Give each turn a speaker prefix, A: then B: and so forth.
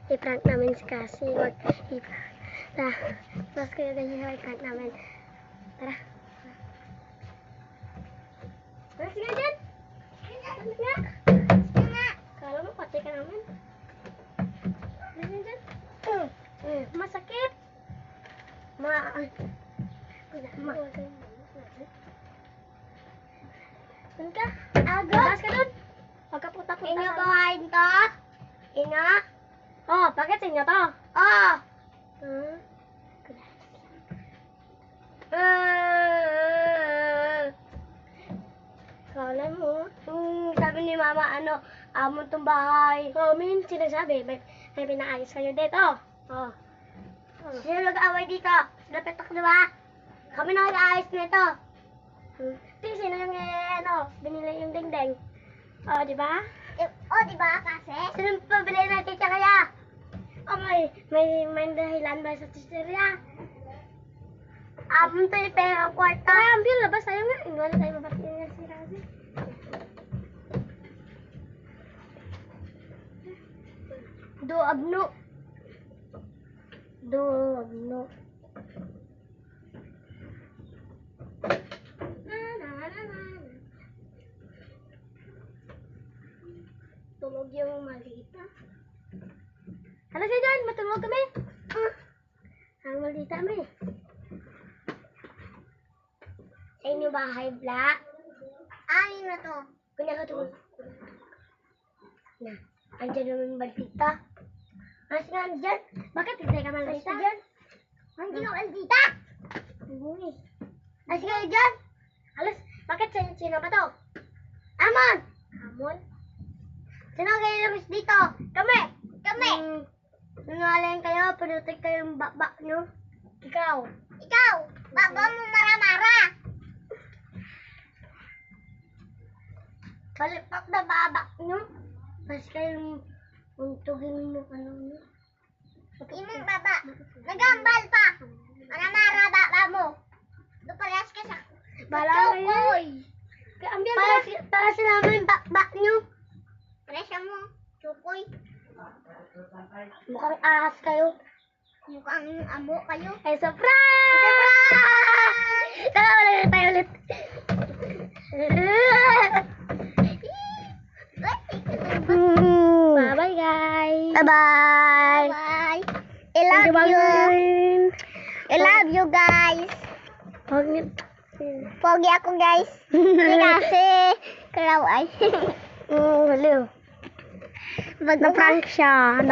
A: I-prank namin si Cassie. Mas kaya ganyan i-prank namin. Tara. Tara, sige dyan. Sige nga. Kala mo, patay ka naman. Sige dyan. Masakit. Doon ka. Taas ka doon. Pagkapunta-punta.
B: Inyo kawain to? Inyo?
A: Oh, bakit sa inyo to?
B: Oh!
A: Kala mo.
B: Sabi ni mama, amon tong bahay.
A: Oh, min sinasabi. May pinaayos kayo dito. Oh.
B: Sino nag-away dito? Sila petok, di ba? Kami na nag-aayos nito.
A: Sino yung binili yung dingding? Oh, di ba?
B: Oh, di ba kasi? Sino pabili natin siya kaya?
A: Oh, may dahilan ba sa tisterya?
B: Amon to yung pera kwarta.
A: Tara, ambil, labas tayo nga. Wala tayo mapatingin si Razi.
B: Abno.
A: Abno. Tulog yung malita. Hala siya dyan, matulog kami. Ang malita kami.
B: Sa inyo bahay, Bla? Anin na to?
A: Kunya ka tulog.
B: Na, andyan naman yung baldita. Mas nga andyan.
A: Bakit hindi ka malita?
B: Andyan. Andyan ang baldita.
A: Uy.
B: Mas nga andyan.
A: Alas, bakit sino ba to?
B: Amon!
A: Amon?
B: Sino kayo labas dito? Kami! Kami! Nangalan kayo, panutik kayo yung baba nyo.
A: Ikaw.
B: Ikaw! Baba mo mara-mara! Palipak na baba nyo. Mas kayong untugin mo nyo. Imong baba. Nagambal pa. Mara-mara baba mo. Dupalas ka sa
A: Bala
B: Chukoy.
A: Ambil
B: Para sila mo yung baba nyo. Presya mo. Chukoy.
A: Mukhang ahas kayo.
B: Mukhang amo kayo.
A: Ay, surprise! Tara, wala tayo ulit. Bye-bye, guys.
B: Bye-bye. Bye. I love you. I love you, guys. Pogi ako, guys. Kasi, karaway.
A: Hello. Na-prank siya.